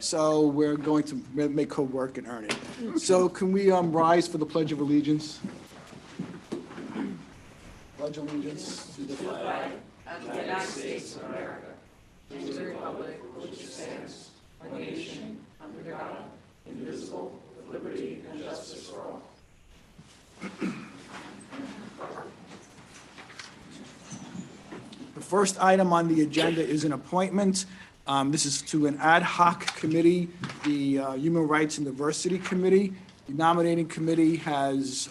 so we're going to make her work and earn it. So can we rise for the Pledge of Allegiance? Pledge allegiance to the flag of the United States of America, to the republic which stands, one nation, under God, indivisible, with liberty and justice for all. The first item on the agenda is an appointment. This is to an ad hoc committee, the Human Rights and Diversity Committee. The nominating committee has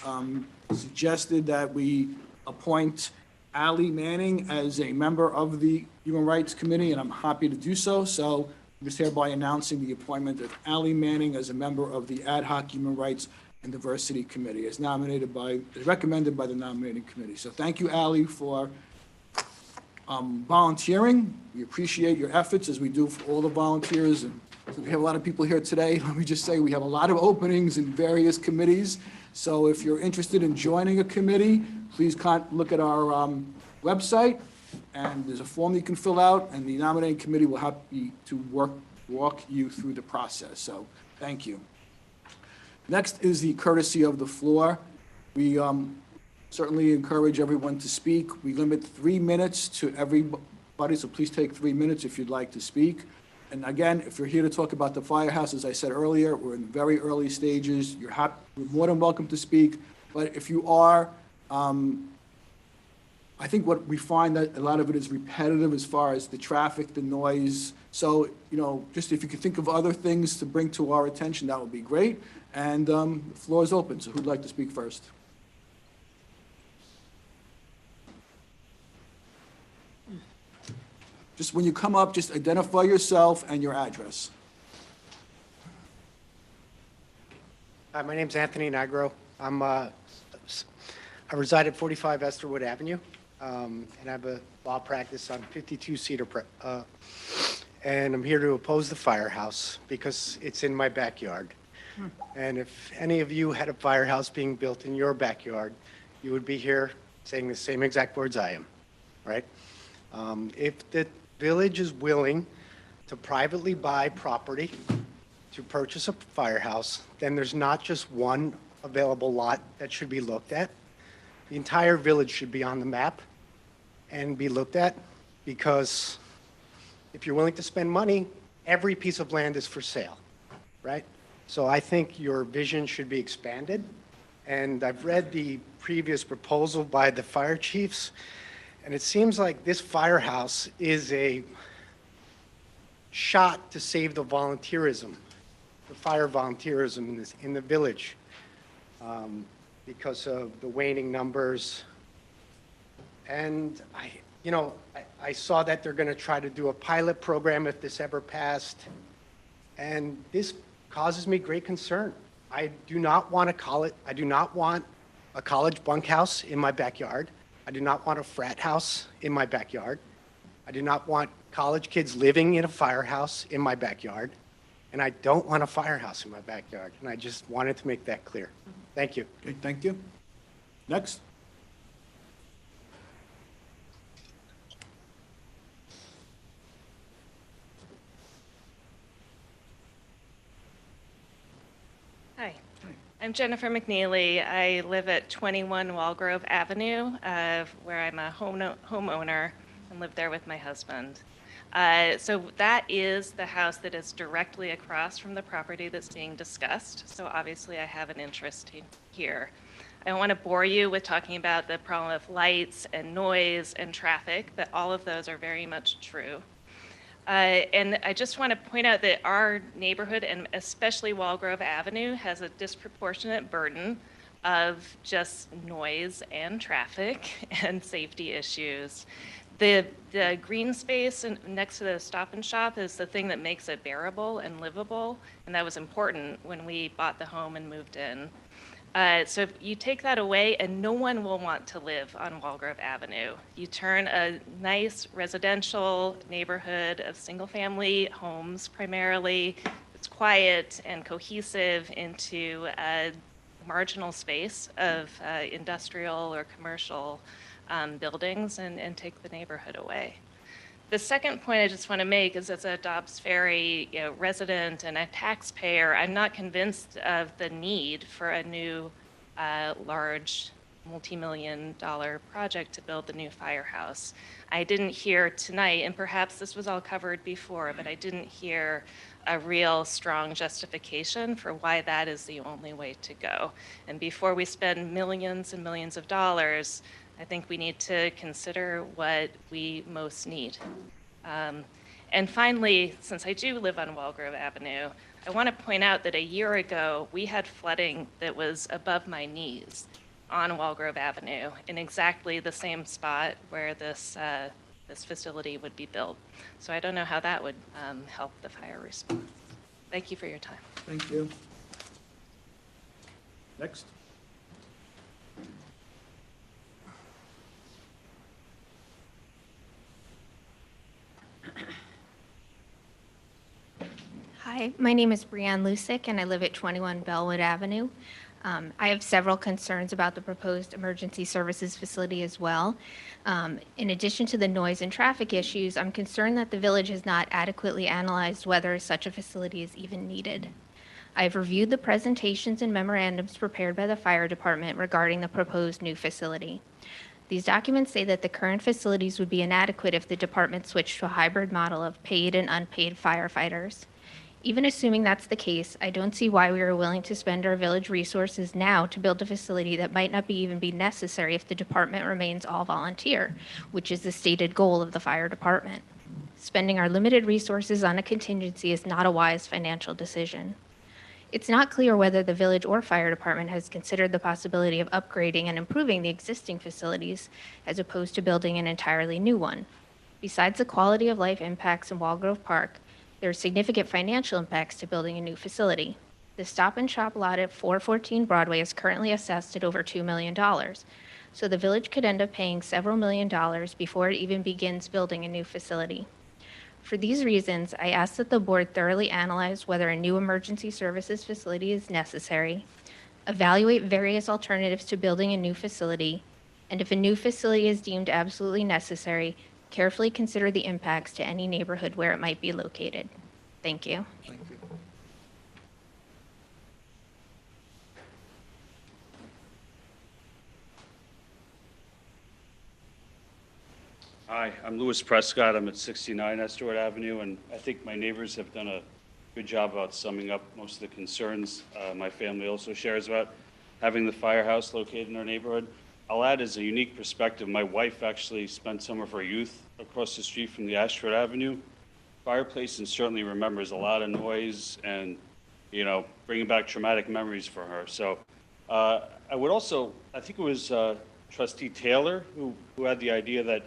suggested that we appoint Ally Manning as a member of the Human Rights Committee, and I'm happy to do so. So I'm just hereby announcing the appointment of Ally Manning as a member of the Ad hoc Human Rights and Diversity Committee, as recommended by the nominating committee. So thank you, Ally, for volunteering. We appreciate your efforts, as we do for all the volunteers. And we have a lot of people here today. Let me just say we have a lot of openings in various committees. So if you're interested in joining a committee, please look at our website, and there's a form you can fill out, and the nominating committee will help you to walk you through the process. So thank you. Next is the courtesy of the floor. We certainly encourage everyone to speak. We limit 3 minutes to everybody, so please take 3 minutes if you'd like to speak. And again, if you're here to talk about the firehouse, as I said earlier, we're in very early stages. You're more than welcome to speak. But if you are, I think what we find that a lot of it is repetitive as far as the traffic, the noise. So, just if you could think of other things to bring to our attention, that would be great. And the floor is open, so who'd like to speak first? Just when you come up, just identify yourself and your address. Hi, my name's Anthony Nigro. I reside at 45 Esterwood Avenue, and I have a law practice on 52 Cedar and I'm here to oppose the firehouse because it's in my backyard. And if any of you had a firehouse being built in your backyard, you would be here saying the same exact words I am, right? If the village is willing to privately buy property to purchase a firehouse, then there's not just one available lot that should be looked at. The entire village should be on the map and be looked at, because if you're willing to spend money, every piece of land is for sale, right? So I think your vision should be expanded. And I've read the previous proposal by the fire chiefs, and it seems like this firehouse is a shot to save the volunteerism, the fire volunteerism in the village, because of the waning numbers. And I saw that they're going to try to do a pilot program if this ever passed, and this causes me great concern. I do not want a college bunkhouse in my backyard. I do not want a frat house in my backyard. I do not want college kids living in a firehouse in my backyard. And I don't want a firehouse in my backyard. And I just wanted to make that clear. Thank you. Okay, thank you. Next. Hi. I'm Jennifer McNeely. I live at 21 Walgrove Avenue, where I'm a homeowner and live there with my husband. So that is the house that is directly across from the property that's being discussed. So obviously I have an interest here. I don't want to bore you with talking about the problem of lights and noise and traffic, but all of those are very much true. And I just want to point out that our neighborhood, and especially Walgrove Avenue, has a disproportionate burden of just noise and traffic and safety issues. The green space next to the Stop and Shop is the thing that makes it bearable and livable, and that was important when we bought the home and moved in. So if you take that away, and no one will want to live on Walgrove Avenue. You turn a nice residential neighborhood of single-family homes primarily, it's quiet and cohesive, into a marginal space of industrial or commercial buildings, and take the neighborhood away. The second point I just want to make is, as a Dobbs Ferry, resident and a taxpayer, I'm not convinced of the need for a new large multi-million-dollar project to build the new firehouse. I didn't hear tonight, and perhaps this was all covered before, but I didn't hear a real strong justification for why that is the only way to go. And before we spend millions and millions of dollars, I think we need to consider what we most need. And finally, since I do live on Wallgrove Avenue, I want to point out that a year ago, we had flooding that was above my knees on Wallgrove Avenue in exactly the same spot where this facility would be built. So I don't know how that would help the fire response. Thank you for your time. Thank you. Next. Hi, my name is Brianne Lusick, and I live at 21 Bellwood Avenue. I have several concerns about the proposed emergency services facility as well. In addition to the noise and traffic issues, I'm concerned that the village has not adequately analyzed whether such a facility is even needed. I've reviewed the presentations and memorandums prepared by the fire department regarding the proposed new facility. These documents say that the current facilities would be inadequate if the department switched to a hybrid model of paid and unpaid firefighters. Even assuming that's the case, I don't see why we are willing to spend our village resources now to build a facility that might not even be necessary if the department remains all volunteer, which is the stated goal of the fire department. Spending our limited resources on a contingency is not a wise financial decision. It's not clear whether the village or fire department has considered the possibility of upgrading and improving the existing facilities as opposed to building an entirely new one. Besides the quality of life impacts in Wallgrove Park, there are significant financial impacts to building a new facility. The Stop and Shop lot at 414 Broadway is currently assessed at over $2 million, so the village could end up paying several $1,000,000 before it even begins building a new facility. For these reasons, I ask that the board thoroughly analyze whether a new emergency services facility is necessary, evaluate various alternatives to building a new facility, and if a new facility is deemed absolutely necessary, carefully consider the impacts to any neighborhood where it might be located. Thank you. Thank you. Hi, I'm Louis Prescott. I'm at 69 Estwood Avenue, and I think my neighbors have done a good job about summing up most of the concerns my family also shares about having the firehouse located in our neighborhood. I'll add as a unique perspective, my wife actually spent some of her youth across the street from the Ashford Avenue fireplace and certainly remembers a lot of noise and, bringing back traumatic memories for her. So I think it was Trustee Taylor who had the idea that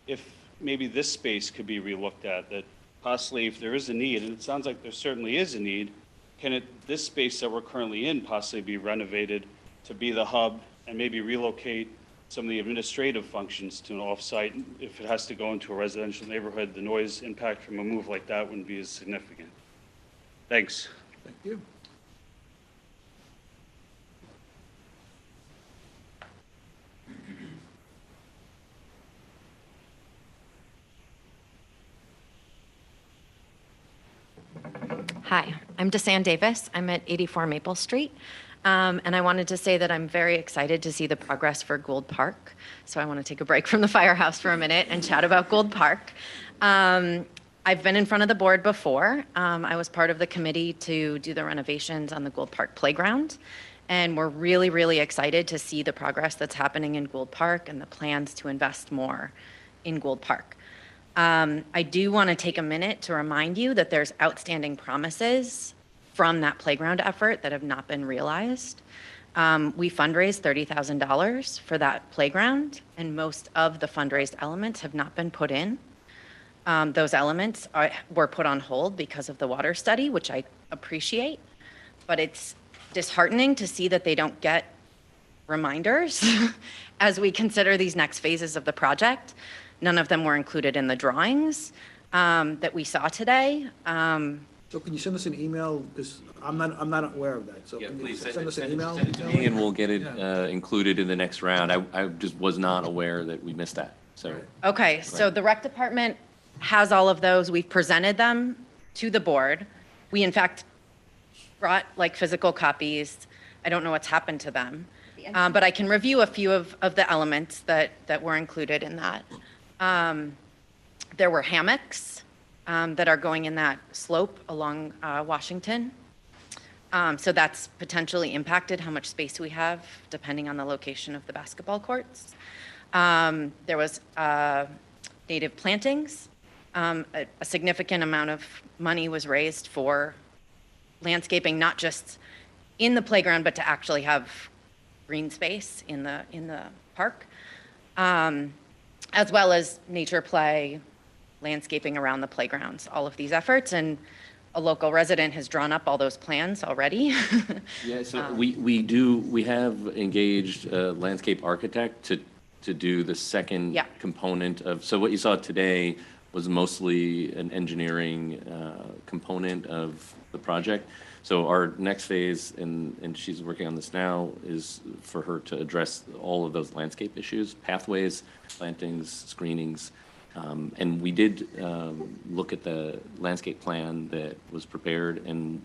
if maybe this space could be relooked at, that possibly if there is a need, and it sounds like there certainly is a need, this space that we're currently in possibly be renovated to be the hub and maybe relocate some of the administrative functions to an off-site. If it has to go into a residential neighborhood, the noise impact from a move like that wouldn't be as significant. Thanks. Thank you. Hi, I'm DeSanne Davis. I'm at 84 Maple Street. And I wanted to say that I'm very excited to see the progress for Gould Park. So I want to take a break from the firehouse for a minute and chat about Gould Park. I've been in front of the board before. I was part of the committee to do the renovations on the Gould Park playground. And we're really, really excited to see the progress that's happening in Gould Park and the plans to invest more in Gould Park. I do want to take a minute to remind you that there's outstanding promises from that playground effort that have not been realized. We fundraised $30,000 for that playground, and most of the fundraised elements have not been put in. Those elements were put on hold because of the water study, which I appreciate, but it's disheartening to see that they don't get reminders as we consider these next phases of the project. None of them were included in the drawings that we saw today. So can you send us an email? Because I'm not aware of that. So Yeah, can you please send us an email? Send it to me and we'll get it Yeah. included in the next round. I just was not aware that we missed that, so. Okay, so the rec department has all of those. We've presented them to the board. We, in fact, brought like physical copies. I don't know what's happened to them. But I can review a few of the elements that were included in that. There were hammocks that are going in that slope along Washington. So that's potentially impacted how much space we have depending on the location of the basketball courts. There was native plantings. A significant amount of money was raised for landscaping, not just in the playground, but to actually have green space in the park, as well as nature play, landscaping around the playgrounds, all of these efforts. And a local resident has drawn up all those plans already. Yeah, so we have engaged a landscape architect to do the second Yeah. component of, so what you saw today was mostly an engineering component of the project. So our next phase, and she's working on this now, is for her to address all of those landscape issues, pathways, plantings, screenings. And we did look at the landscape plan that was prepared, and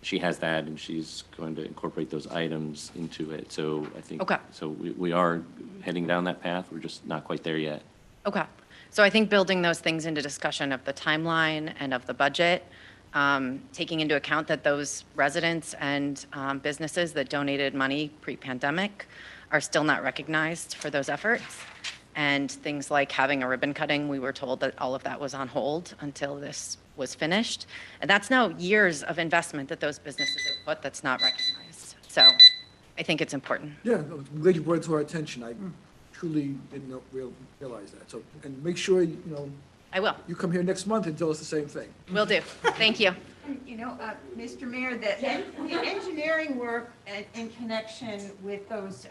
she has that, and she's going to incorporate those items into it. So I think, Okay. so we are heading down that path. We're just not quite there yet. Okay. So I think building those things into discussion of the timeline and of the budget, taking into account that those residents and businesses that donated money pre-pandemic are still not recognized for those efforts. And things like having a ribbon cutting, we were told that all of that was on hold until this was finished. And that's now years of investment that those businesses have put that's not recognized. So I think it's important. Yeah, no, I'm glad you brought it to our attention. I truly didn't realize that. So, and make sure, I will. you come here next month and tell us the same thing. Will do. Thank you. Mr. Mayor, the engineering work in connection with those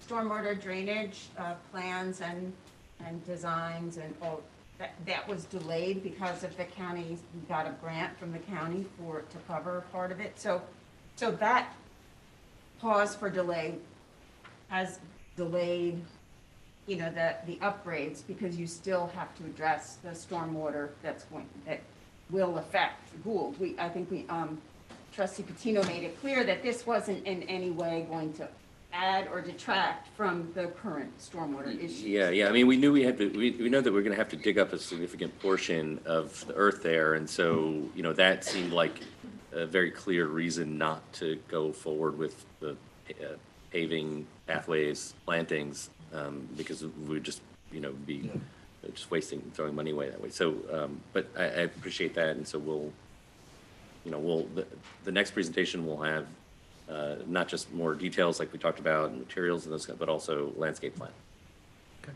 stormwater drainage plans and designs and all, that was delayed because of the county, we got a grant from the county to cover part of it. So that pause for delay has delayed, the upgrades, because you still have to address the stormwater that will affect Gould. I think Trustee Patino made it clear that this wasn't in any way going to add or detract from the current stormwater issues. Yeah. I mean, we knew we know that we're going to have to dig up a significant portion of the earth there. And so, that seemed like a very clear reason not to go forward with the paving, pathways, plantings, because we would just, be just throwing money away that way. So, but I appreciate that. And so the next presentation will have not just more details like we talked about and materials and those, but also landscape plan. Okay.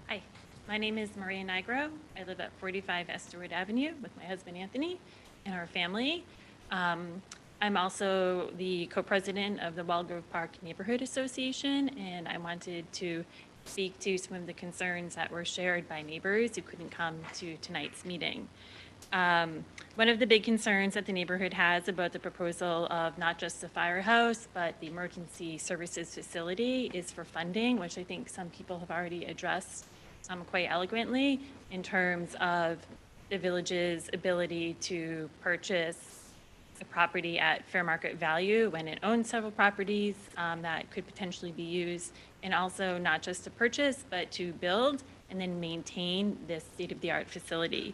Hi, my name is Maria Nigro. I live at 45 Estorwood Avenue with my husband Anthony and our family. I'm also the co-president of the Wildgrove Park Neighborhood Association, and I wanted to speak to some of the concerns that were shared by neighbors who couldn't come to tonight's meeting. One of the big concerns that the neighborhood has about the proposal of not just the firehouse, but the emergency services facility is for funding, which I think some people have already addressed quite eloquently in terms of the village's ability to purchase a property at fair market value when it owns several properties that could potentially be used, and also not just to purchase, but to build and then maintain this state-of-the-art facility.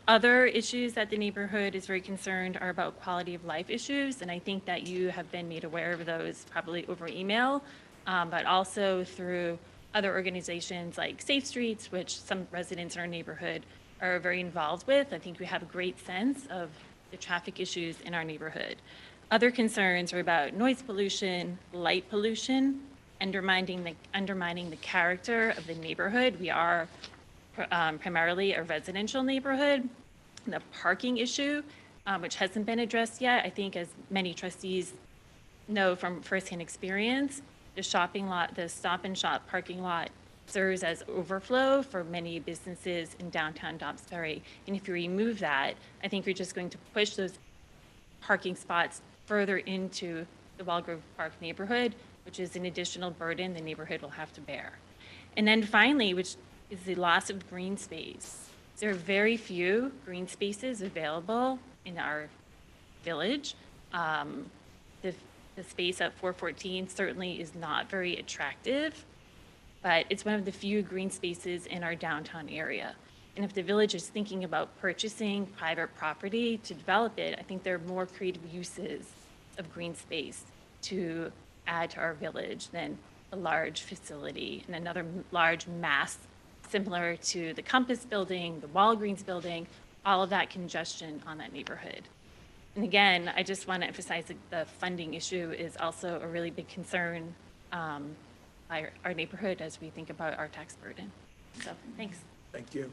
Other issues that the neighborhood is very concerned are about quality of life issues, and I think that you have been made aware of those probably over email, but also through other organizations like Safe Streets, which some residents in our neighborhood are very involved with. I think we have a great sense of the traffic issues in our neighborhood. Other concerns are about noise pollution, light pollution, undermining the character of the neighborhood. We are primarily a residential neighborhood. The parking issue, which hasn't been addressed yet, I think as many trustees know from firsthand experience, the Stop and Shop parking lot serves as overflow for many businesses in downtown Dobbs Ferry. And if you remove that, I think you're just going to push those parking spots further into the Wallgrove Park neighborhood, which is an additional burden the neighborhood will have to bear. And then finally, which is the loss of green space. There are very few green spaces available in our village. The space at 414 certainly is not very attractive, but it's one of the few green spaces in our downtown area. And if the village is thinking about purchasing private property to develop it, I think there are more creative uses of green space to add to our village than a large facility and another large mass similar to the Compass building, the Walgreens building, all of that congestion on that neighborhood. And again, I just want to emphasize that the funding issue is also a really big concern by our neighborhood as we think about our tax burden. So, thanks. Thank you.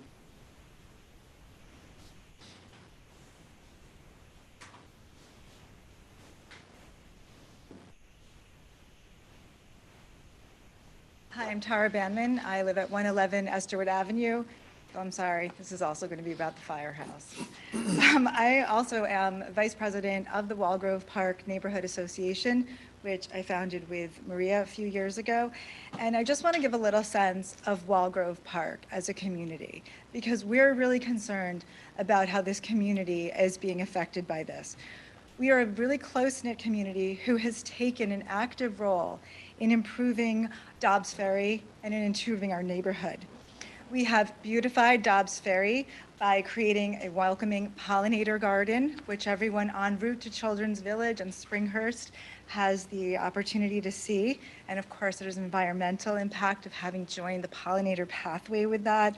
Hi, I'm Tara Banman. I live at 111 Esterwood Avenue. Oh, I'm sorry, this is also going to be about the firehouse. I also am Vice President of the Wallgrove Park Neighborhood Association, which I founded with Maria a few years ago. And I just want to give a little sense of Wallgrove Park as a community, because we're really concerned about how this community is being affected by this. We are a really close-knit community who has taken an active role in improving Dobbs Ferry and in improving our neighborhood. We have beautified Dobbs Ferry by creating a welcoming pollinator garden, which everyone en route to Children's Village and Springhurst has the opportunity to see. And of course, there's an environmental impact of having joined the pollinator pathway with that.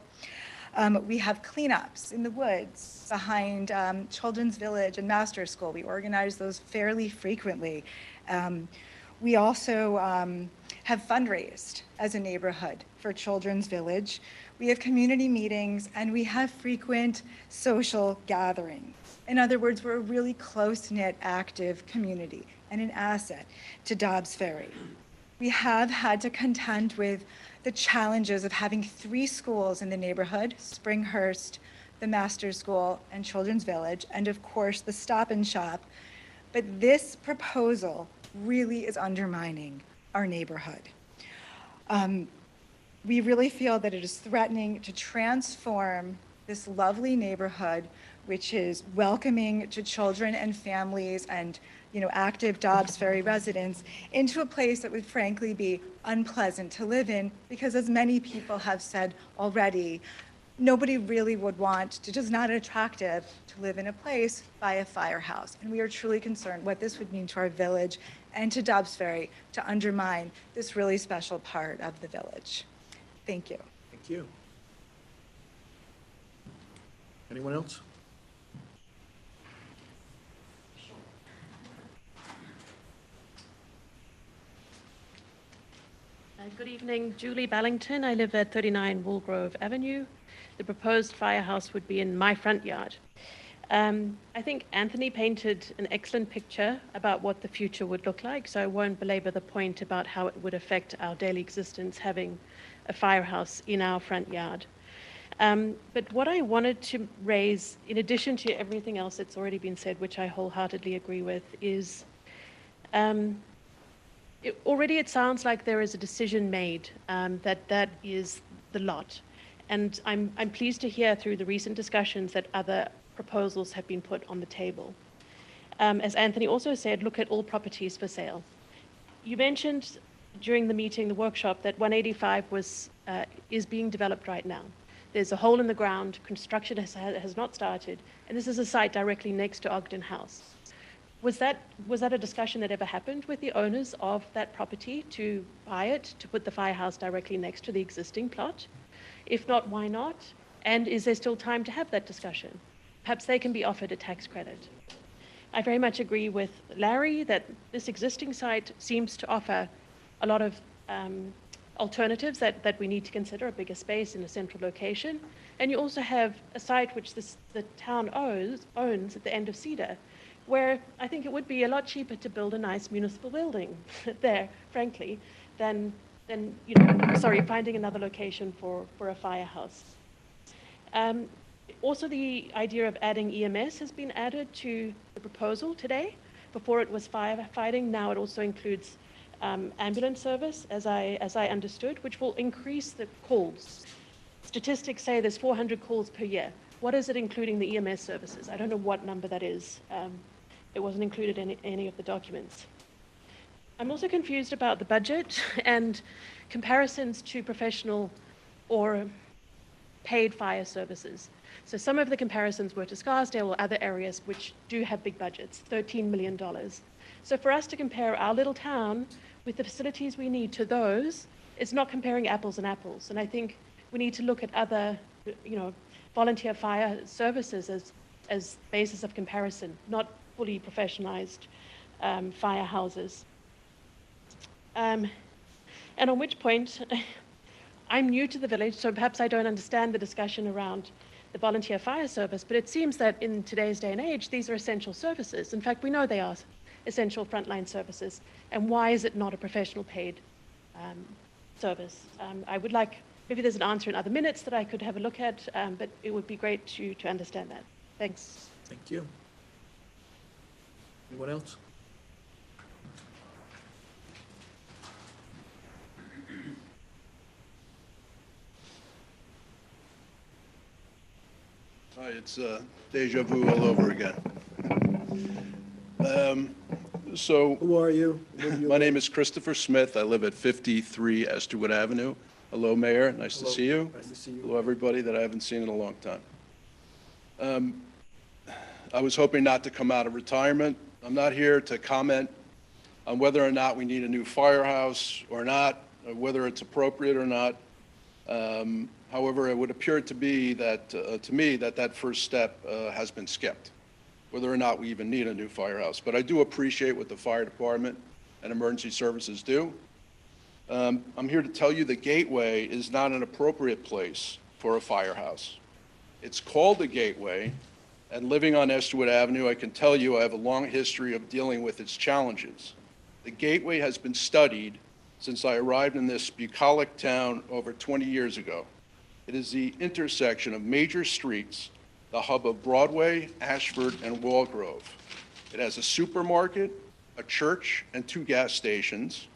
We have cleanups in the woods behind Children's Village and Master School. We organize those fairly frequently. We also have fundraised as a neighborhood for Children's Village. We have community meetings and we have frequent social gatherings. In other words, we're a really close-knit, active community and an asset to Dobbs Ferry. We have had to contend with the challenges of having 3 schools in the neighborhood, Springhurst, the Master School, and Children's Village, and of course the Stop and Shop. But this proposal really is undermining our neighborhood. We really feel that it is threatening to transform this lovely neighborhood, which is welcoming to children and families and active Dobbs Ferry residents, into a place that would frankly be unpleasant to live in, because as many people have said already, nobody really would want to, just not attractive to live in a place by a firehouse. And we are truly concerned what this would mean to our village and to Dobbs Ferry to undermine this really special part of the village. Thank you. Thank you. Anyone else? Good evening, Julie Ballington. I live at 39 Woolgrove Avenue. The proposed firehouse would be in my front yard. I think Anthony painted an excellent picture about what the future would look like, so I won't belabor the point about how it would affect our daily existence having a firehouse in our front yard. But what I wanted to raise, in addition to everything else that's already been said, which I wholeheartedly agree with, is already it sounds like there is a decision made that is the lot. And I'm pleased to hear through the recent discussions that other proposals have been put on the table. As Anthony also said, look at all properties for sale. You mentioned during the meeting, the workshop, that 185 is being developed right now. There's a hole in the ground, construction has not started, and this is a site directly next to Ogden House. Was that a discussion that ever happened with the owners of that property to buy it, to put the firehouse directly next to the existing plot? If not, why not? And is there still time to have that discussion? Perhaps they can be offered a tax credit. I very much agree with Larry that this existing site seems to offer a lot of alternatives that we need to consider, a bigger space in a central location. And you also have a site which the town owns at the end of Cedar, where I think it would be a lot cheaper to build a nice municipal building there, frankly, than finding another location for a firehouse. Also, the idea of adding EMS has been added to the proposal today. Before it was firefighting, now it also includes ambulance service, as I understood, which will increase the calls. Statistics say there's 400 calls per year. What is it including the EMS services? I don't know what number that is. It wasn't included in any of the documents. I'm also confused about the budget and comparisons to professional or paid fire services. So some of the comparisons were to Scarsdale or other areas which do have big budgets, $13 million. So for us to compare our little town with the facilities we need to those, it's not comparing apples and apples. And I think we need to look at other, volunteer fire services as basis of comparison, not fully professionalized firehouses. And on which point, I'm new to the village, so perhaps I don't understand the discussion around the volunteer fire service, but it seems that in today's day and age, these are essential services. In fact, we know they are essential frontline services. And why is it not a professional paid service? I would like, maybe there's an answer in other minutes that I could have a look at, but it would be great to understand that. Thanks. Thank you. Anyone else? Hi, it's deja vu all over again. Who are you? My name is Christopher Smith. I live at 53 Esterwood Avenue. Hello, Mayor. Nice to see you. Nice to see you. Hello, everybody that I haven't seen in a long time. I was hoping not to come out of retirement. I'm not here to comment on whether or not we need a new firehouse or not, or whether it's appropriate or not. However, it would appear to be that, to me, that first step has been skipped, whether or not we even need a new firehouse. But I do appreciate what the fire department and emergency services do. I'm here to tell you the Gateway is not an appropriate place for a firehouse. It's called the Gateway, and living on Esterwood Avenue, I can tell you I have a long history of dealing with its challenges. The Gateway has been studied since I arrived in this bucolic town over 20 years ago. It is the intersection of major streets, the hub of Broadway, Ashford, and Walgrove. It has a supermarket, a church, and 2 gas stations.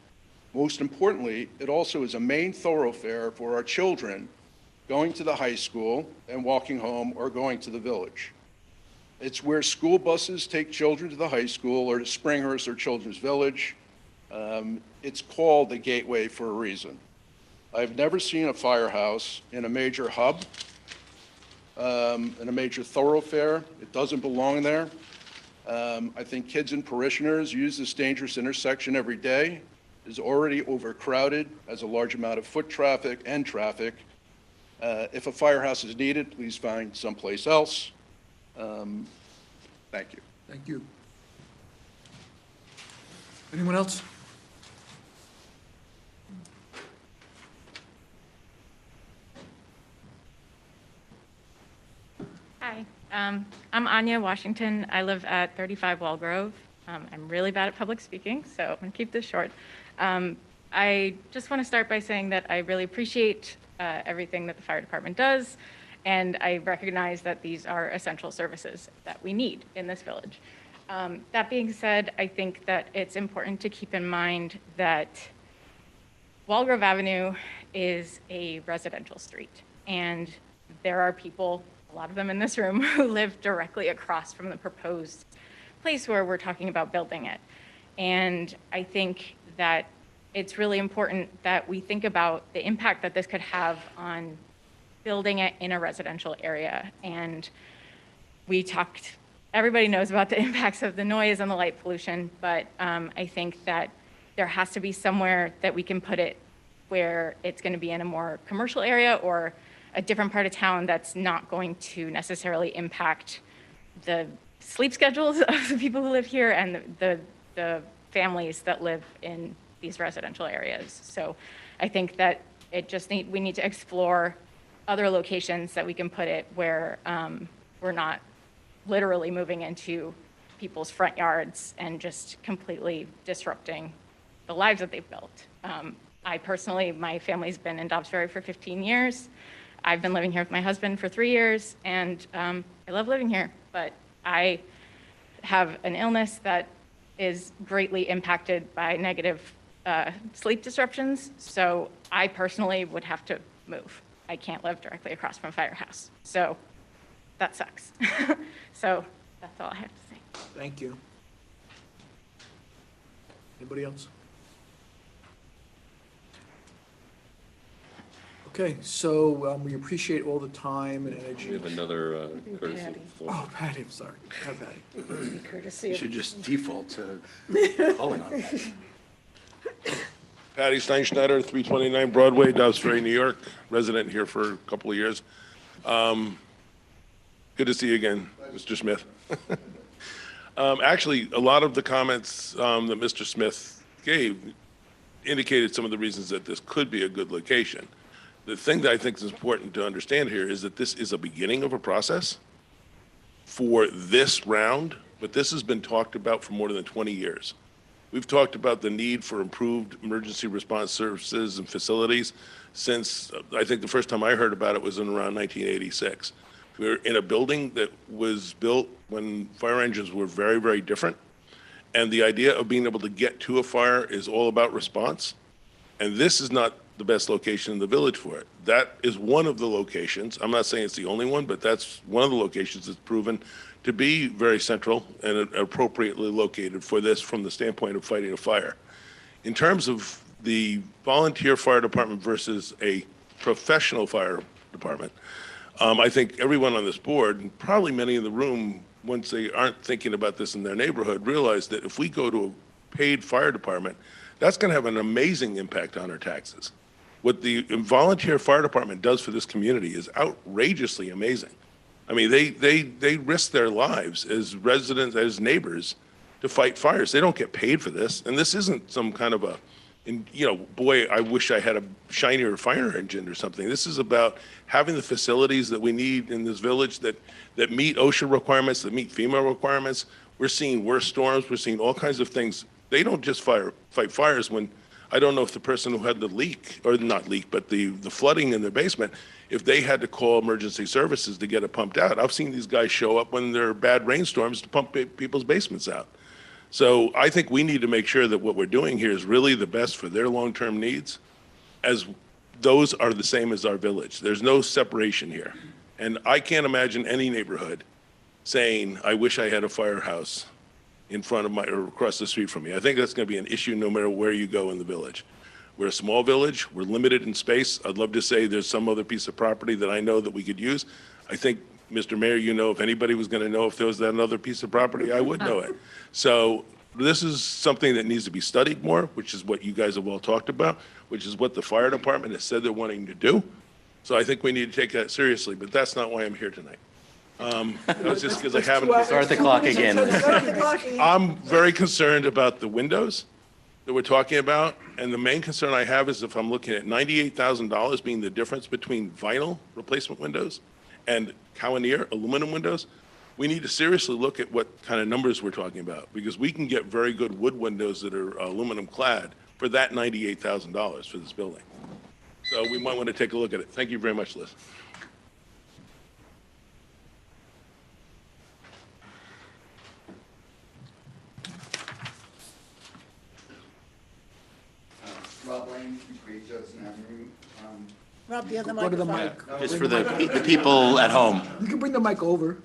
Most importantly, it also is a main thoroughfare for our children going to the high school and walking home or going to the village. It's where school buses take children to the high school or to Springhurst or Children's Village. It's called the Gateway for a reason. I've never seen a firehouse in a major hub, in a major thoroughfare. It doesn't belong there. I think kids and parishioners use this dangerous intersection every day. It is already overcrowded, has a large amount of foot traffic and traffic. If a firehouse is needed, please find someplace else. Thank you. Thank you. Anyone else? Hi, I'm Anya Washington. I live at 35 Walgrove. I'm really bad at public speaking, so I'm going to keep this short. I just want to start by saying that I really appreciate everything that the fire department does, and I recognize that these are essential services that we need in this village. That being said, I think that it's important to keep in mind that Walgrove Avenue is a residential street, and there are people, a lot of them in this room, who live directly across from the proposed place where we're talking about building it. And I think that it's really important that we think about the impact that this could have on building it in a residential area. And we talked, everybody knows about the impacts of the noise and the light pollution, but I think that there has to be somewhere that we can put it where it's going to be in a more commercial area or a different part of town that's not going to necessarily impact the sleep schedules of the people who live here and the families that live in these residential areas. So I think that we need to explore other locations that we can put it where we're not literally moving into people's front yards and just completely disrupting the lives that they've built. I personally, my family's been in Dobbsbury for 15 years. I've been living here with my husband for 3 years, and I love living here, but I have an illness that is greatly impacted by negative sleep disruptions, so I personally would have to move. I can't live directly across from a firehouse, so that sucks. So that's all I have to say. Thank you. Anybody else? Okay, so we appreciate all the time and energy. We have another courtesy. Oh, Patty, I'm sorry. Hi, Patty. Courtesy You of should just default to calling on that. Patty Steinschneider, 329 Broadway, Dobbs Ferry, New York, resident here for a couple of years. Good to see you again, Mr. Smith. Actually, a lot of the comments that Mr. Smith gave indicated some of the reasons that this could be a good location. The thing that I think is important to understand here is that this is a beginning of a process for this round, but this has been talked about for more than 20 years. We've talked about the need for improved emergency response services and facilities since, I think the first time I heard about it was in around 1986. We're in a building that was built when fire engines were very, very different. And the idea of being able to get to a fire is all about response. And this is not the best location in the village for it. That is one of the locations. I'm not saying it's the only one, but that's one of the locations that's proven to be very central and appropriately located for this from the standpoint of fighting a fire. In terms of the volunteer fire department versus a professional fire department, I think everyone on this board, and probably many in the room, once they aren't thinking about this in their neighborhood, realize that if we go to a paid fire department, that's going to have an amazing impact on our taxes. What the volunteer fire department does for this community is outrageously amazing. I mean, they risk their lives as residents, as neighbors, to fight fires. They don't get paid for this, and this isn't some kind of a, boy, I wish I had a shinier fire engine or something. This is about having the facilities that we need in this village that meet OSHA requirements, that meet FEMA requirements. We're seeing worse storms. We're seeing all kinds of things. They don't just fight fires when, I don't know if the person who had the leak, or not leak, but the flooding in their basement, if they had to call emergency services to get it pumped out. I've seen these guys show up when there are bad rainstorms to pump people's basements out. So I think we need to make sure that what we're doing here is really the best for their long-term needs, as those are the same as our village. There's no separation here. And I can't imagine any neighborhood saying, I wish I had a firehouse in front of my, or across the street from me. I think that's going to be an issue no matter where you go in the village. We're a small village. We're limited in space. I'd love to say there's some other piece of property that I know that we could use. I think, Mr. Mayor, if anybody was going to know if there was that other piece of property, I would know it. So this is something that needs to be studied more, which is what you guys have all talked about, which is what the fire department has said they're wanting to do. So I think we need to take that seriously, but that's not why I'm here tonight. That was just because I haven't. Start the clock again. I'm very concerned about the windows that we're talking about, and the main concern I have is if I'm looking at $98,000 being the difference between vinyl replacement windows and Cowanir aluminum windows, we need to seriously look at what kind of numbers we're talking about, because we can get very good wood windows that are aluminum clad for that $98,000 for this building. So we might want to take a look at it. Thank you very much, Liz. Rob Lane, 3 Judson Avenue. Rob, the other Go to the microphone. mic. Just for the people at home. You can bring the mic over.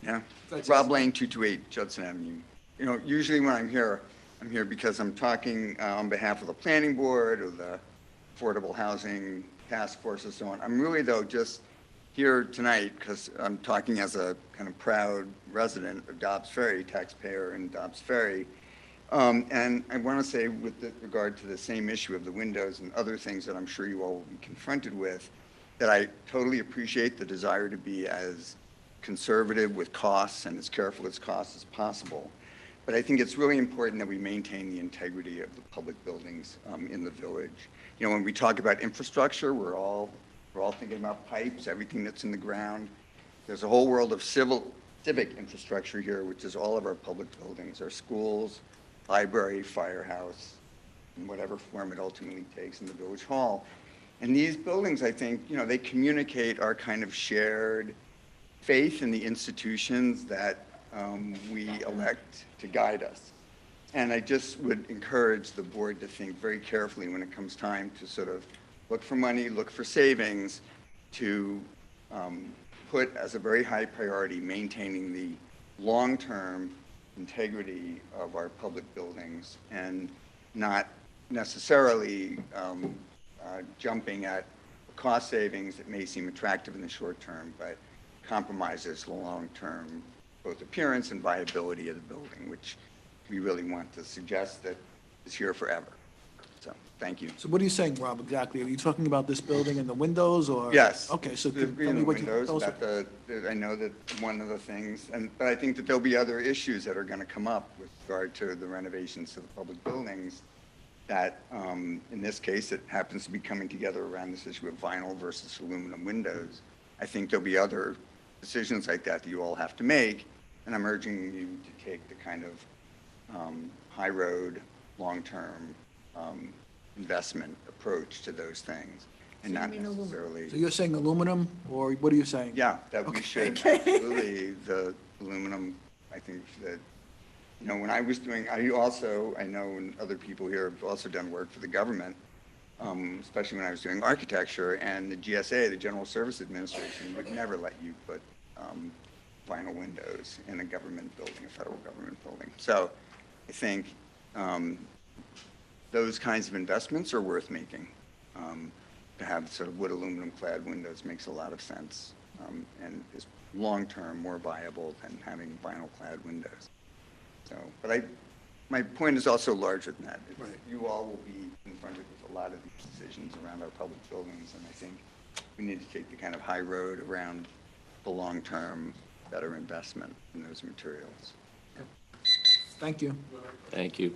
Yeah. That's- Rob Lane, 228 Judson Avenue. Usually when I'm here because I'm talking on behalf of the planning board or the Affordable Housing Task Force and so on. I'm really, though, just here tonight because I'm talking as a kind of proud resident of Dobbs Ferry, taxpayer in Dobbs Ferry. And I want to say with regard to the same issue of the windows and other things that I'm sure you all will be confronted with, that I totally appreciate the desire to be as conservative with costs and as careful with costs as possible. But I think it's really important that we maintain the integrity of the public buildings in the village. When we talk about infrastructure, we're all thinking about pipes, everything that's in the ground. There's a whole world of civic infrastructure here, which is all of our public buildings, our schools, library, firehouse, in whatever form it ultimately takes in the village hall. And these buildings, I think, they communicate our kind of shared faith in the institutions that we elect to guide us. And I just would encourage the board to think very carefully when it comes time to sort of look for money, look for savings, to put as a very high priority maintaining the long-term integrity of our public buildings and not necessarily jumping at cost savings that may seem attractive in the short term, but compromises the long-term both appearance and viability of the building, which we really want to suggest that is here forever. So, thank you. So what are you saying, Rob, exactly? Are you talking about this building and the windows, or? Yes. Okay, so The tell green me what you. windows, tell us that I know that one of the things, but I think that there'll be other issues that are going to come up with regard to the renovations to the public buildings that, in this case, it happens to be coming together around this issue of vinyl versus aluminum windows. I think there'll be other decisions like that you all have to make, and I'm urging you to take the kind of high road, long-term investment approach to those things, and not necessarily. So you're saying aluminum, or what are you saying? Yeah, that we should absolutely, the aluminum, I think that, when I was doing, I know, and other people here have also done work for the government, especially when I was doing architecture, and the GSA, the General Service Administration, would never let you put vinyl windows in a government building, a federal government building. So I think those kinds of investments are worth making. To have sort of wood aluminum clad windows makes a lot of sense, and is long-term more viable than having vinyl clad windows. So, but my point is also larger than that. Right. You all will be confronted with a lot of these decisions around our public buildings, and I think we need to take the kind of high road around the long-term better investment in those materials. Thank you. Thank you.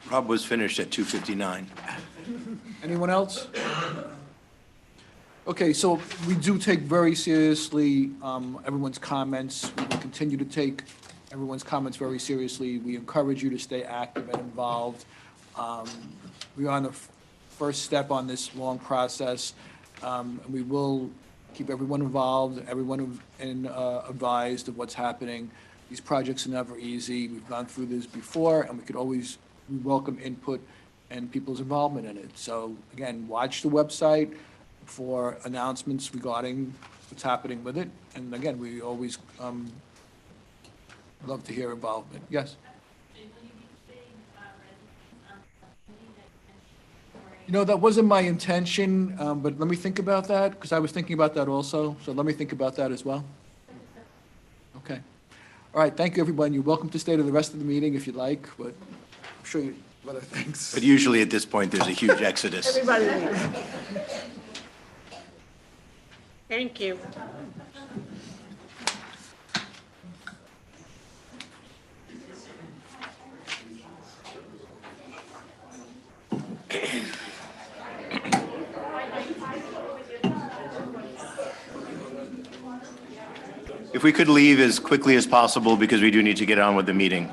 Rob was finished at 2:59. Anyone else? Okay, so we do take very seriously everyone's comments. We will continue to take everyone's comments very seriously. We encourage you to stay active and involved. We are on the first step on this long process. And we will keep everyone involved, everyone advised of what's happening. These projects are never easy. We've gone through this before, and we welcome input and people's involvement in it. So again, watch the website for announcements regarding what's happening with it. And again, we always love to hear involvement. Yes? That wasn't my intention, but let me think about that, because I was thinking about that also. So let me think about that as well. Okay. All right, thank you, everyone. You're welcome to stay to the rest of the meeting if you'd like, but I'm sure you have other things. But usually at this point, there's a huge exodus. Everybody leaves. Thank you. If we could leave as quickly as possible, because we do need to get on with the meeting.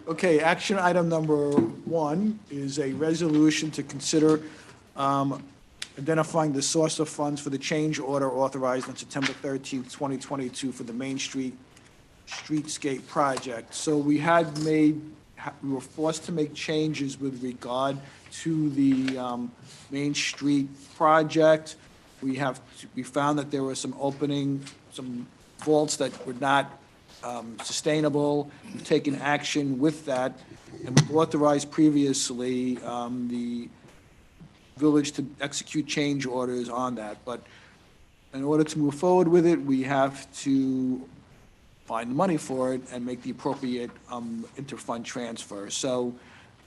Okay, action item number 1 is a resolution to consider identifying the source of funds for the change order authorized on September 13th, 2022 for the Main Street Streetscape project. So we were forced to make changes with regard to the Main Street project. We found that there were some vaults that were not sustainable. We've taken action with that, and we've authorized previously the village to execute change orders on that. But in order to move forward with it, we have to find the money for it and make the appropriate interfund transfer. So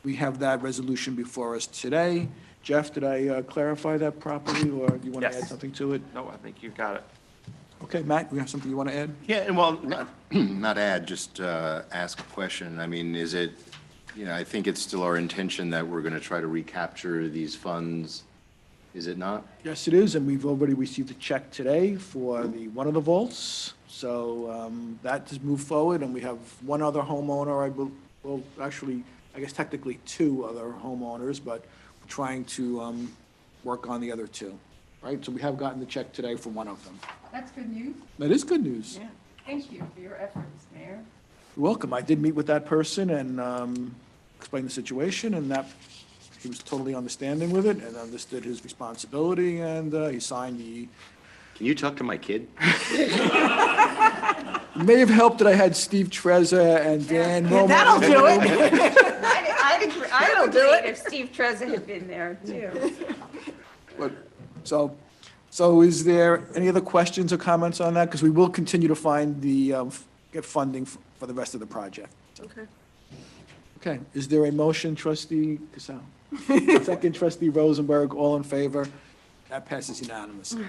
we have that resolution before us today. Jeff, did I clarify that properly, or do you want to Yes. add something to it? No, I think you got it. Okay, Matt, you have something you want to add? Yeah, and well, not add, just ask a question. I mean, is it, I think it's still our intention that we're going to try to recapture these funds, is it not? Yes, it is, and we've already received a check today for one of the vaults. So that has moved forward, and we have one other homeowner, well, actually, I guess technically two other homeowners, but we're trying to work on the other two, right? So we have gotten the check today for one of them. That's good news. That is good news. Yeah. Thank you for your efforts, Mayor. You're welcome. I did meet with that person and explain the situation, and that he was totally understanding with it and understood his responsibility, and he signed the. Can you talk to my kid? It may have helped that I had Steve Trezza and Dan Romo. That'll do it. I'd agree if Steve Trezza had been there, too. But, so is there any other questions or comments on that? Because we will continue to find get funding for the rest of the project. Okay. Okay, is there a motion, trustee Casal? Second, trustee Rosenberg, all in favor? That passes unanimously.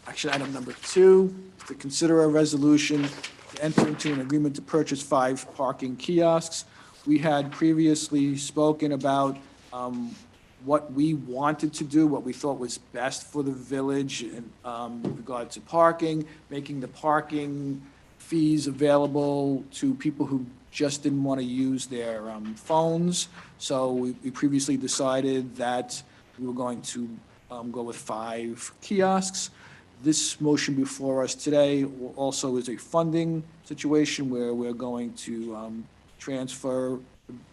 Action item number 2, is to consider a resolution to enter into an agreement to purchase 5 parking kiosks. We had previously spoken about what we wanted to do, what we thought was best for the village in regard to parking, making the parking fees available to people who just didn't want to use their phones. So we previously decided that we were going to go with 5 kiosks. This motion before us today also is a funding situation where we're going to transfer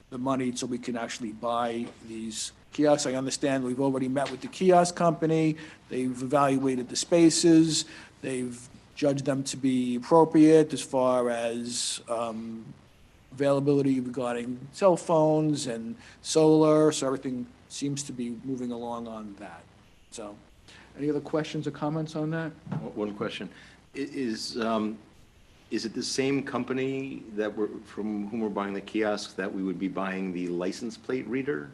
the money so we can actually buy these kiosks. I understand we've already met with the kiosk company. They've evaluated the spaces. They've judged them to be appropriate as far as availability regarding cell phones and solar, so everything seems to be moving along on that. So, any other questions or comments on that? One question. Is it the same company from whom we're buying the kiosks that we would be buying the license plate reader?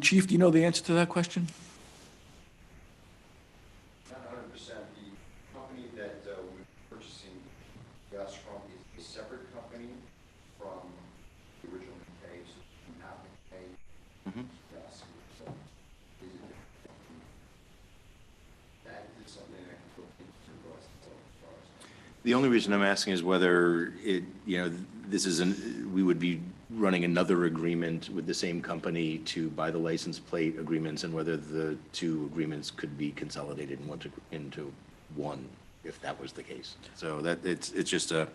Chief, do you know the answer to that question? Not 100%. The company that we're purchasing gas from is a separate company from the original McKay, so not McKay. Gas. So that is something I can look into for us. The only reason I'm asking is whether we would be running another agreement with the same company to buy the license plate agreements, and whether the 2 agreements could be consolidated into one, if that was the case. So that it's just a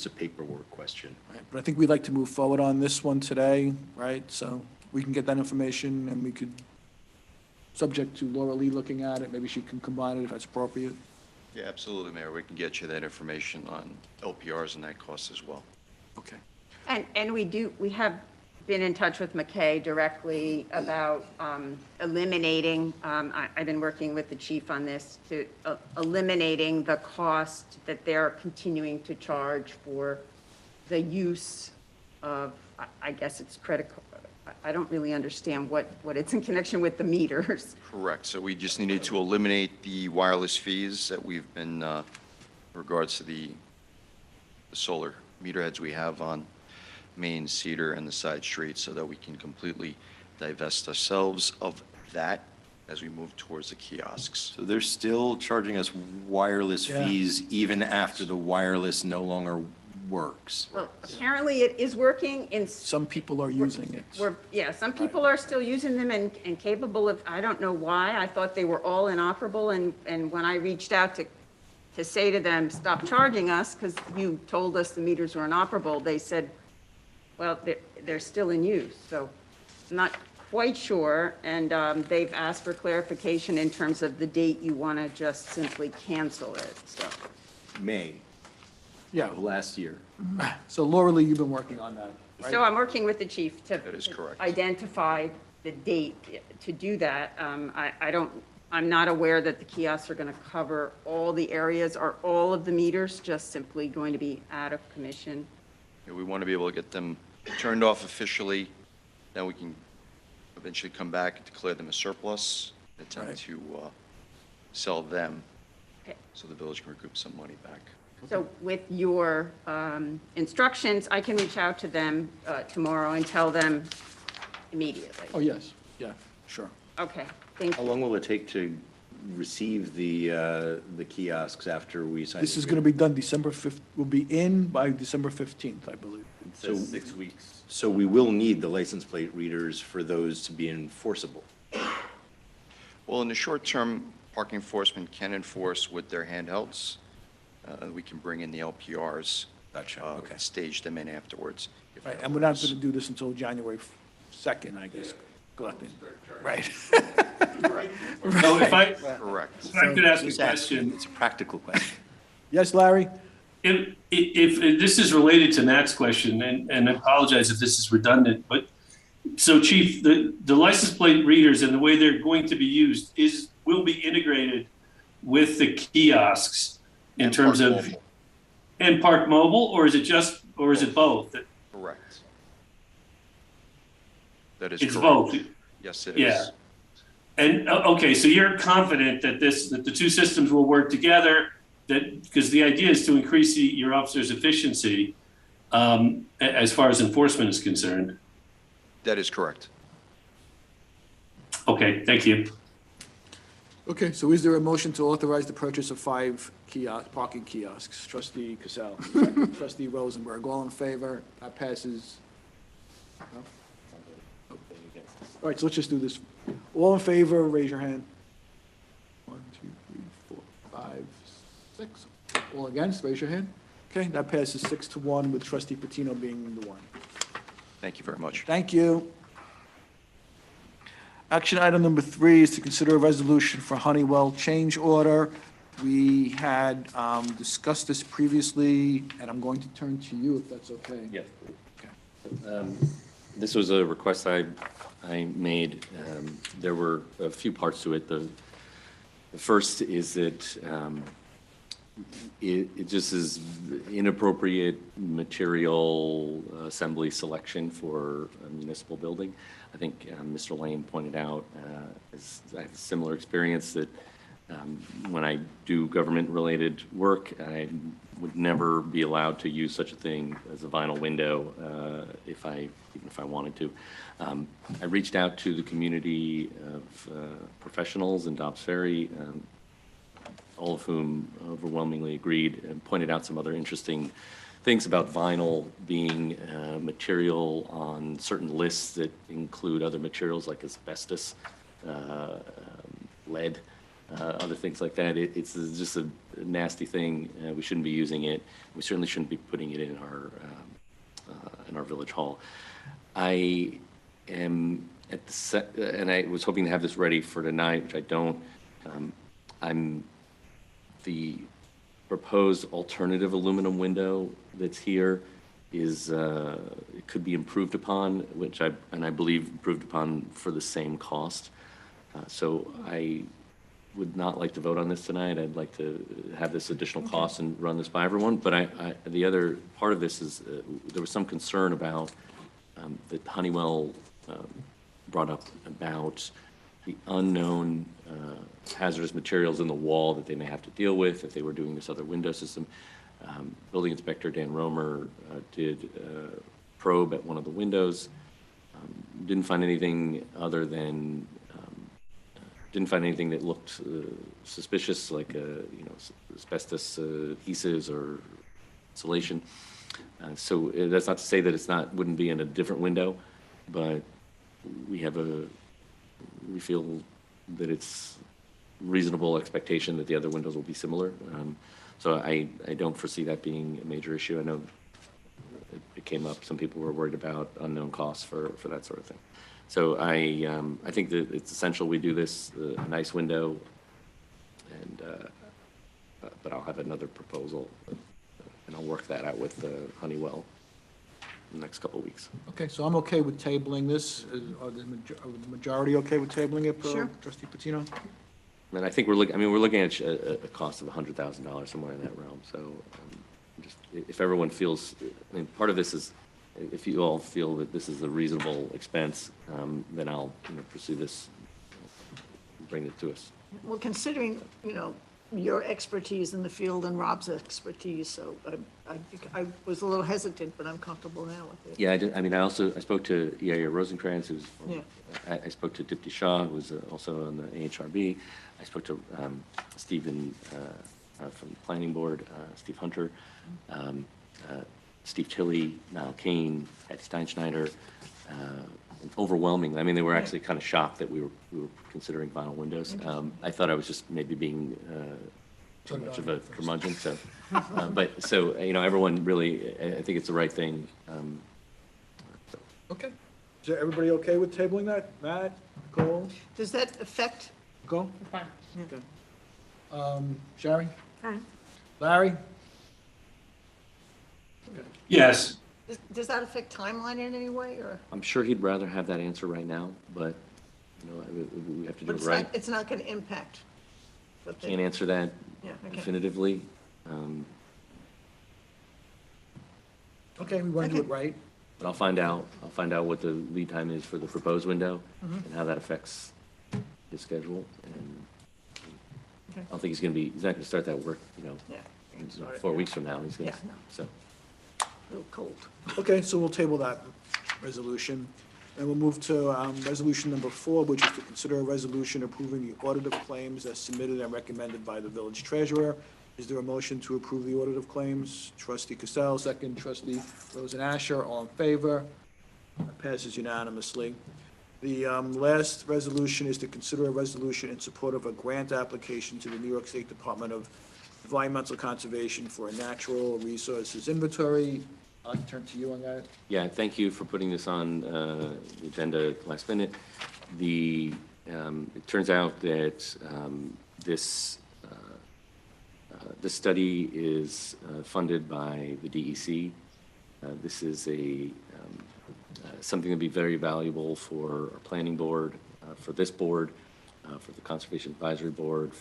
paperwork question. Right, but I think we'd like to move forward on this one today, right? So we can get that information, and we could, subject to Laura Lee looking at it, maybe she can combine it if that's appropriate. Yeah, absolutely, Mayor. We can get you that information on LPRs and that cost as well. Okay. And we have been in touch with McKay directly about eliminating, I've been working with the chief on this, to eliminating the cost that they're continuing to charge for the use of, I guess it's credit card. I don't really understand what it's in connection with the meters. Correct. So we just needed to eliminate the wireless fees that we've been, in regards to the solar meter heads we have on Main, Cedar, and the side streets, so that we can completely divest ourselves of that as we move towards the kiosks. So they're still charging us wireless fees even after the wireless no longer works? Well, apparently it is working in. Some people are using it. Some people are still using them and capable of, I don't know why, I thought they were all inoperable, and when I reached out to say to them, stop charging us, because you told us the meters were inoperable, they said, well, they're still in use, so I'm not quite sure, and they've asked for clarification in terms of the date you want to just simply cancel it, so. May. Yeah. Of last year. So Laura Lee, you've been working on that, right? So I'm working with the chief to. That is correct. Identify the date to do that. I'm not aware that the kiosks are going to cover all the areas. Are all of the meters just simply going to be out of commission? We want to be able to get them turned off officially, then we can eventually come back and declare them a surplus, attempt to sell them, Okay. so the village can recoup some money back. So with your instructions, I can reach out to them tomorrow and tell them immediately. Oh, yes, yeah, sure. Okay, thank How you. long will it take to receive the kiosks after we sign? This is going to be done December 5th, will be in by December 15th, I believe. So 6 weeks. So we will need the license plate readers for those to be enforceable. Well, in the short term, parking enforcement can enforce with their handhelds. We can bring in the LPRs. Gotcha, okay. Stage them in afterwards. if Right, that and we're not works. going to do this until January 2nd, I guess, collecting. Right. So if I, Correct. if I could ask a Just ask. question, It's a practical question. Yes, Larry? if this is related to Matt's question, and I apologize if this is redundant, but, so Chief, the license plate readers and the way they're going to be used will be integrated with the kiosks in And terms Park of, Mobile. and Park Mobile, or is it both? Correct. That is It's correct. both. Yes, it is. Yeah. And, okay, so you're confident that that the two systems will work together, because the idea is to increase your officers' efficiency as far as enforcement is concerned. That is correct. Okay, thank you. Okay, so is there a motion to authorize the purchase of 5 parking kiosks? Trustee Cassell, second. Trustee Rosenberg, all in favor? That passes. No? All right, so let's just do this. All in favor, raise your hand. 1, 2, 3, 4, 5, 6. All against, raise your hand. Okay, that passes 6-1 with Trustee Patino being the one. Thank you very much. Thank you. Action item number 3 is to consider a resolution for Honeywell change order. We had discussed this previously, and I'm going to turn to you if that's okay. Yeah. Okay. This was a request I made. There were a few parts to it. The first is that it just is inappropriate material assembly selection for a municipal building. I think Mr. Lane pointed out, I have a similar experience, that when I do government-related work, I would never be allowed to use such a thing as a vinyl window even if I wanted to. I reached out to the community of professionals in Dobbs Ferry, all of whom overwhelmingly agreed and pointed out some other interesting things about vinyl being material on certain lists that include other materials like asbestos, lead, other things like that. It's just a nasty thing. We shouldn't be using it. We certainly shouldn't be putting it in our village hall. I am at the and I was hoping to have this ready for tonight, which I don't. I'm the proposed alternative aluminum window that's here is it could be improved upon, which I believe improved upon for the same cost. So I would not like to vote on this tonight. I'd like to have this additional cost and run this by everyone. But the other part of this is there was some concern about that Honeywell brought up about the unknown hazardous materials in the wall that they may have to deal with if they were doing this other window system. Building Inspector Dan Romer did probe at one of the windows. Didn't find anything other than didn't find anything that looked suspicious, like asbestos adhesives or insulation. So that's not to say that wouldn't be in a different window, but we feel that it's reasonable expectation that the other windows will be similar. So I don't foresee that being a major issue. I know it came up. Some people were worried about unknown costs for that sort of thing. So I think that it's essential we do this, a nice window, and but I'll have another proposal, and I'll work that out with Honeywell in the next couple of weeks. Okay, so I'm okay with tabling this. Are the majority okay with tabling it, Sure. Trustee Patino? And I think we're looking at a cost of $100,000, somewhere in that realm. So just, if everyone feels, I mean, part of this is, if you all feel that this is a reasonable expense, then I'll, pursue this, bring it to us. Well, considering, your expertise in the field and Rob's expertise, so I was a little hesitant, but I'm comfortable now with it. Yeah, I spoke to Yair Rosencrantz, who's, Yeah. I spoke to Dipti Shah, who was also on the AHRB. I spoke to Stephen from the Planning Board, Steve Hunter, Steve Tilley, Niall Kane, Patty Steinschneider. Overwhelming. I mean, they were actually kind of shocked that we were considering vinyl windows. I thought I was just maybe being too much of a curmudgeon. So, everyone really, I think it's the right thing. Okay. Is everybody okay with tabling that? Matt, Cole, Does that affect? Go? Fine. Okay. Sherry? Fine. Larry? Yes. Does that affect timeline in any way, or? I'm sure he'd rather have that answer right now, but, we have to do But it right. it's not going to impact. what they- Can't answer that Yeah, okay. definitively. Okay, we want to do it right. But I'll find out. I'll find out what the lead time is for the proposed window Mhm. and how that affects his schedule. And Okay. I don't think he's not gonna start that work, Yeah. in 4 weeks from now. He's gonna, Yeah, no. so. A little cold. Okay, so we'll table that resolution. And we'll move to resolution number 4, which is to consider a resolution approving the audit of claims as submitted and recommended by the village treasurer. Is there a motion to approve the audit of claims? Trustee Cassell, second. Trustee Rosen Asher, all in favor? That passes unanimously. The last resolution is to consider a resolution in support of a grant application to the New York State Department of Environmental Conservation for a natural resources inventory. I'll turn to you on that. Yeah, thank you for putting this on the agenda at the last minute. It turns out that this study is funded by the DEC. This is something that'd be very valuable for our planning board, for this board, for the Conservation Advisory Board,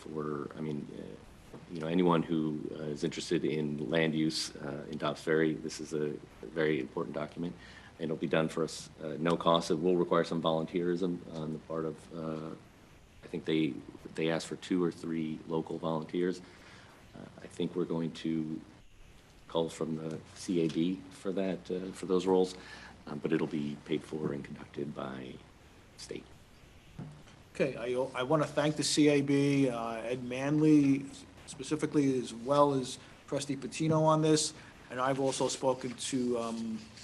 anyone who is interested in land use in Dobbs Ferry. This is a very important document, and it'll be done for us no cost. It will require some volunteerism on the part of, I think they asked for 2 or 3 local volunteers. I think we're going to call from the CAB for that, for those roles, but it'll be paid for and conducted by state. Okay, I want to thank the CAB, Ed Manley specifically, as well as Trustee Patino on this, and I've also spoken to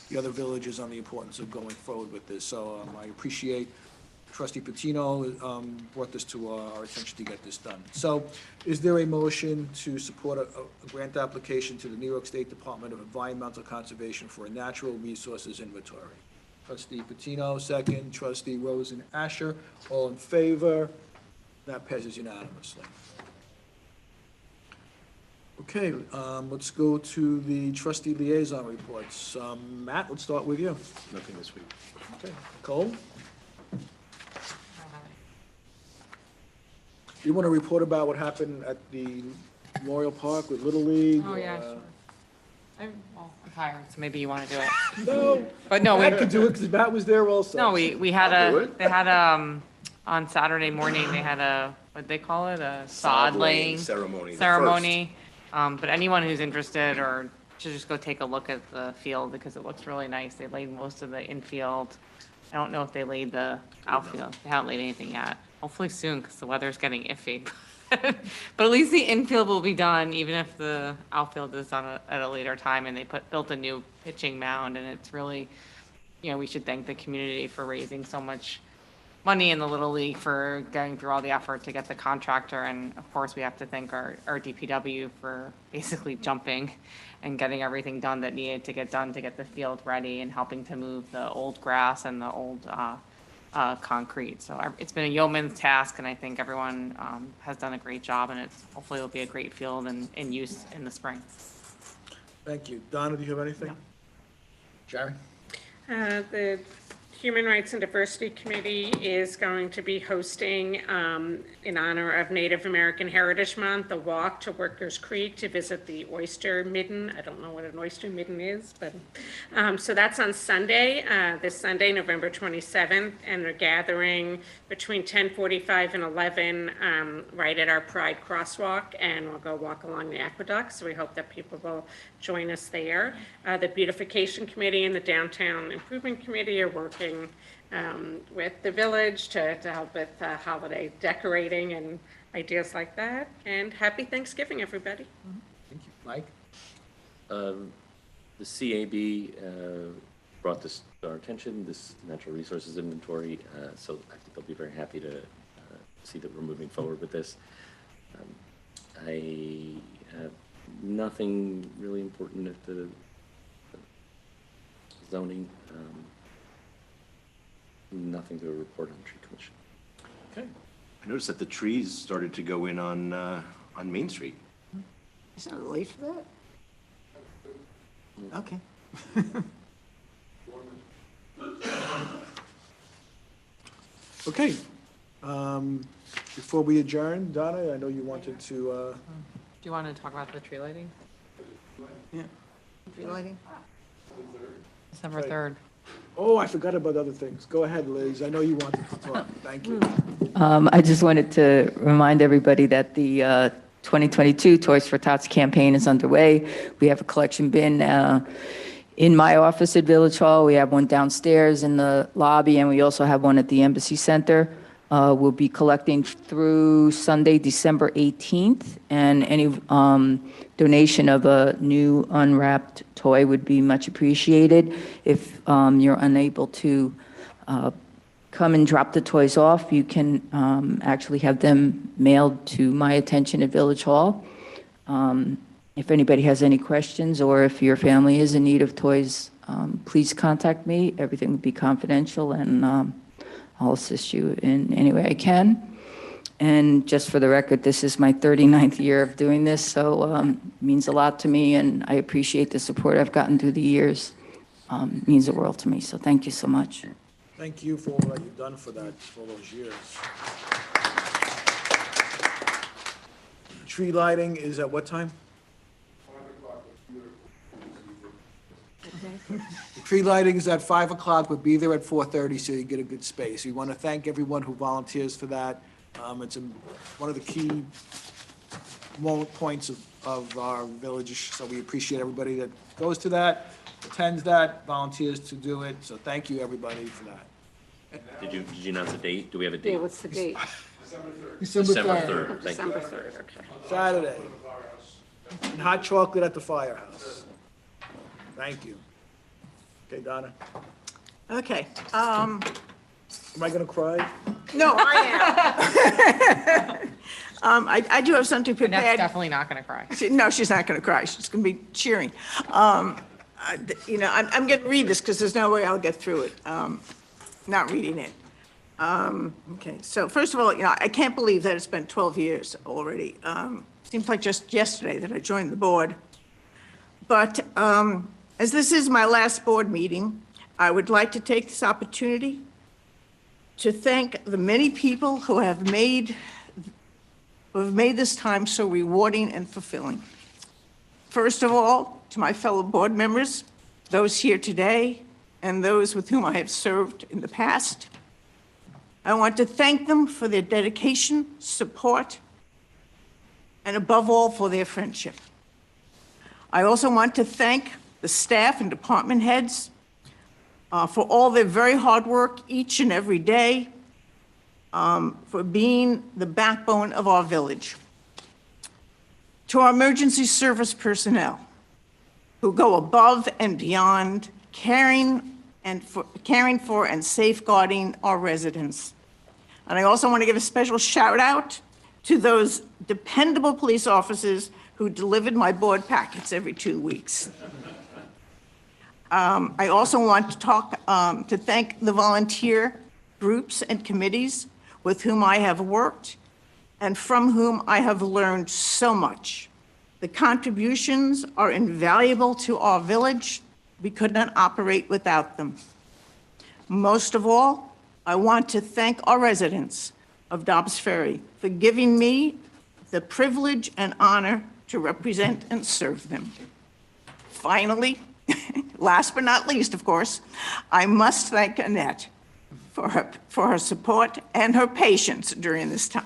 the other villages on the importance of going forward with this, so I appreciate Trustee Patino brought this to our attention to get this done. So is there a motion to support a grant application to the New York State Department of Environmental Conservation for a natural resources inventory? Trustee Patino, second. Trustee Rosen Asher, all in favor? That passes unanimously. Okay, let's go to the trustee liaison reports. Matt, let's start with you. Nothing this week. Okay, Cole? You want to report about what happened at the Memorial Park with Little League? Oh, yeah, sure. I'm tired, so maybe you want to do it. No. But no, Matt could do it because Matt was there also. No, we had I'll do a, it. they had on Saturday morning, they had what'd they call it? A sod laying ceremony. ceremony. But anyone who's interested or should just go take a look at the field because it looks really nice. They laid most of the infield. I don't know if they laid the outfield. They haven't laid anything yet. Hopefully soon because the weather's getting iffy. But at least the infield will be done, even if the outfield is done at a later time. And they built a new pitching mound, and it's really, we should thank the community for raising so much money in the Little League for going through all the effort to get the contractor. And of course, we have to thank our DPW for basically jumping and getting everything done that needed to get done to get the field ready and helping to move the old grass and the old concrete. So it's been a yeoman's task, and I think everyone has done a great job, and hopefully it'll be a great field and in use in the spring. Thank you. Donna, do you have anything? Jerry? The Human Rights and Diversity Committee is going to be hosting, in honor of Native American Heritage Month, a walk to Workers Creek to visit the oyster midden. I don't know what an oyster midden is, but so that's on Sunday, this Sunday, November 27th, and they're gathering between 10:45 and 11 right at our Pride Crosswalk, and we'll go walk along the aqueduct. So we hope that people will join us there. The Beautification Committee and the Downtown Improvement Committee are working with the village to help with holiday decorating and ideas like that. And happy Thanksgiving, everybody. Thank you. Mike? The CAB brought this to our attention, this natural resources inventory, so I think they'll be very happy to see that we're moving forward with this. I have nothing really important at the zoning, nothing to report on tree commission. Okay. I noticed that the trees started to go in on Main Street. Isn't it late for that? Okay. Okay. Before we adjourn, Donna, I know you wanted to, Do you want to talk about the tree lighting? Yeah. Tree lighting? December Right. 3rd. oh, I forgot about other things. Go ahead, Liz. I know you wanted to talk. Thank you. I just wanted to remind everybody that the 2022 Toys for Tots campaign is underway. We have a collection bin in my office at Village Hall. We have one downstairs in the lobby, and we also have one at the Embassy Center. We'll be collecting through Sunday, December 18th, and any donation of a new unwrapped toy would be much appreciated. If you're unable to come and drop the toys off, you can actually have them mailed to my attention at Village Hall. If anybody has any questions, or if your family is in need of toys, please contact me. Everything will be confidential, and I'll assist you in any way I can. And just for the record, this is my 39th year of doing this, so it means a lot to me, and I appreciate the support I've gotten through the years. It means the world to me, so thank you so much. Thank you for all that you've done for that, for all those years. Tree lighting is at what time? The tree lighting is at 5 o'clock. We'll be there at 4:30, so you get a good space. We want to thank everyone who volunteers for that. It's one of the key points of our village, so we appreciate everybody that goes to that, attends that, volunteers to do it. So thank you, everybody, for that. Did you announce a date? Do we have a date? Yeah, what's the date? December 3rd. 3rd. Thank you. December 3rd, okay. Saturday. And hot chocolate at the firehouse. Thank you. Okay, Donna, Okay. am I going to cry? No, I am. I do have something Annette's prepared. definitely not going to cry. No, she's not going to cry. She's going to be cheering. I'm going to read this because there's no way I'll get through it, not reading it. Okay, so first of all, I can't believe that it's been 12 years already. Seems like just yesterday that I joined the board. But as this is my last board meeting, I would like to take this opportunity to thank the many people who have made this time so rewarding and fulfilling. First of all, to my fellow board members, those here today, and those with whom I have served in the past. I want to thank them for their dedication, support, and above all, for their friendship. I also want to thank the staff and department heads for all their very hard work each and every day, for being the backbone of our village. To our emergency service personnel who go above and beyond, caring for and safeguarding our residents. And I also want to give a special shout out to those dependable police officers who delivered my board packets every 2 weeks. I also want to thank the volunteer groups and committees with whom I have worked and from whom I have learned so much. The contributions are invaluable to our village. We could not operate without them. Most of all, I want to thank our residents of Dobbs Ferry for giving me the privilege and honor to represent and serve them. Finally, last but not least, of course, I must thank Annette for her support and her patience during this time.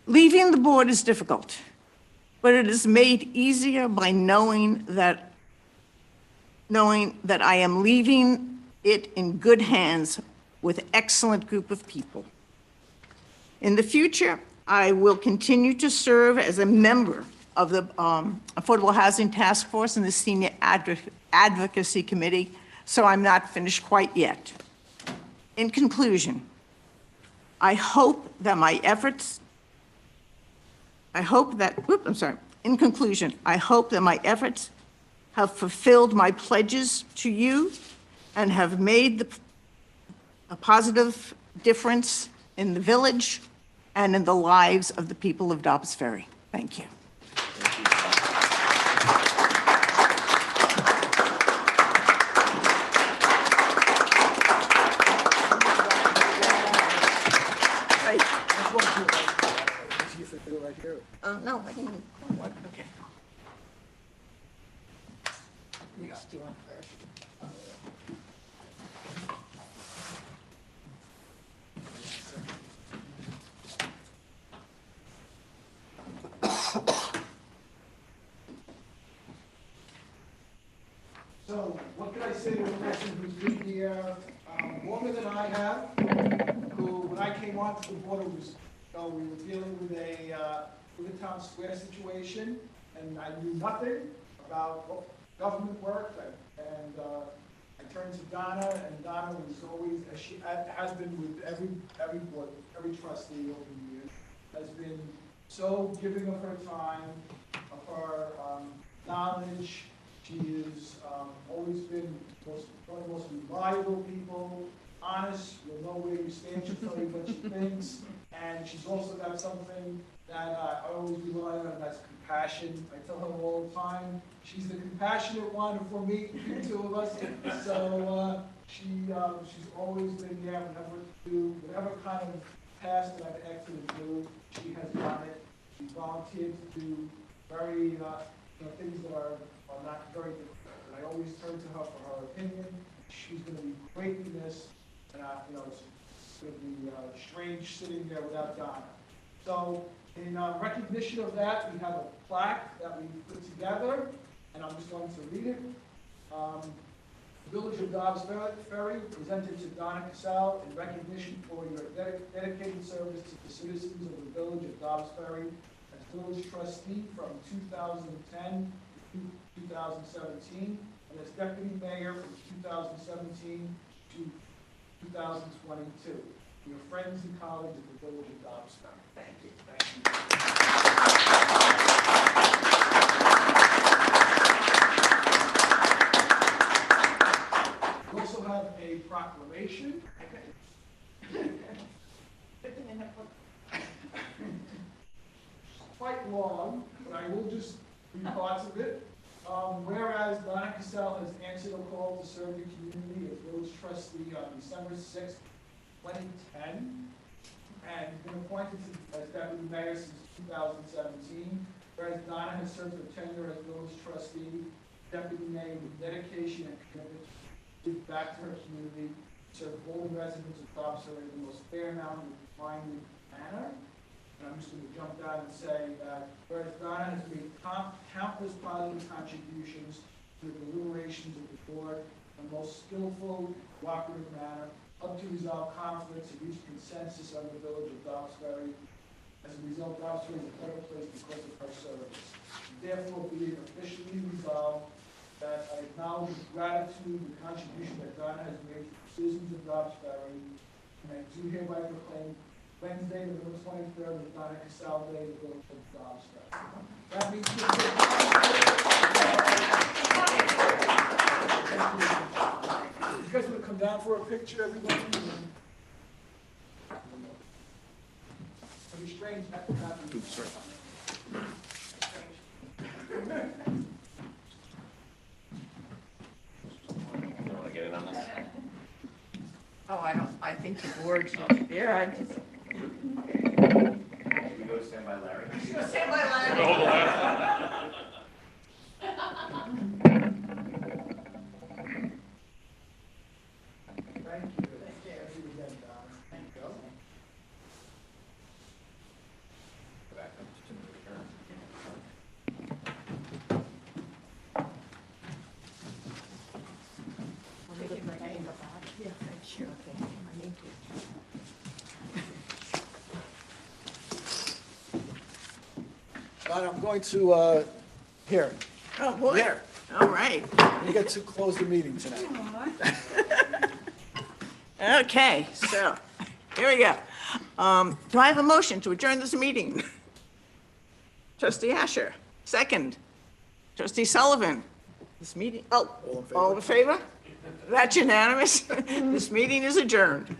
Leaving the board is difficult, but it is made easier by knowing that I am leaving it in good hands with an excellent group of people. In the future, I will continue to serve as a member of the Affordable Housing Task Force and the Senior Advocacy Committee, so I'm not finished quite yet. In conclusion, I hope that my efforts have fulfilled my pledges to you and have made a positive difference in the village and in the lives of the people of Dobbs Ferry. Thank you. No, I can. Okay. Yes, do you want first? So what can I say to a person who's been here longer than I have, who, when I came onto the board, was, we were dealing with a town square situation, and I knew nothing about government work, and I turned to Donna, and Donna was always, as she has been with every board, every trustee over the years, has been so giving of her time, of her knowledge. She has always been one of the most reliable people, honest, will know where you stand, she'll tell you what she thinks, and she's also got something that I always rely on, and that's compassion. I tell her all the time, she's the compassionate one for me, the two of us, so she's always been there whatever kind of task that I've asked her to do, she has done it. She volunteered to do very, things that are not very difficult. And I always turn to her for her opinion. She's going to be great in this, and it's going to be strange sitting there without Donna. So in recognition of that, we have a plaque that we put together, and I'm just going to read it. The Village of Dobbs Ferry presented to Donna Cassell in recognition for your dedicated service to the citizens of the Village of Dobbs Ferry as village trustee from 2010 to 2017, and as deputy mayor from 2017 to 2022. Your friends and colleagues of the Village of Dobbs Ferry. Thank you. Thank you. We also have a proclamation. Quite long, but I will just read parts of it. Whereas Donna Cassell has answered a call to serve the community as village trustee on December 6, 2010, and been appointed as deputy mayor since 2017. Whereas Donna has served her tenure as village trustee, deputy mayor with dedication and commitment to give back to her community, serve all the residents of Dobbs Ferry in the most fair, minded manner. And I'm just going to jump down and say that whereas Donna has made countless positive contributions to the deliberations of the board in the most skillful, cooperative manner, helped to resolve conflicts and reach consensus on the Village of Dobbs Ferry. As a result, Dobbs Ferry is a better place because of her service. Therefore, be it officially resolved that I acknowledge with gratitude the contribution that Donna has made to the citizens of Dobbs Ferry, and I do hereby proclaim Wednesday, November 23rd, is Donna Cassell Day, the Village of Dobbs Ferry. That means you guys want to come down for a picture, everybody? It'll be strange not to have you. Sorry. You want to get it on Oh, I think the board should, yeah. We go stand by Larry. Stand by Larry. Don, I'm going to, here, Oh, boy. there. All right. You get to close the meeting tonight. Okay, so, here we go. Do I have a motion to adjourn this meeting? Trustee Asher, second. Trustee Sullivan, this meeting, all in favor? That's unanimous. This meeting is adjourned.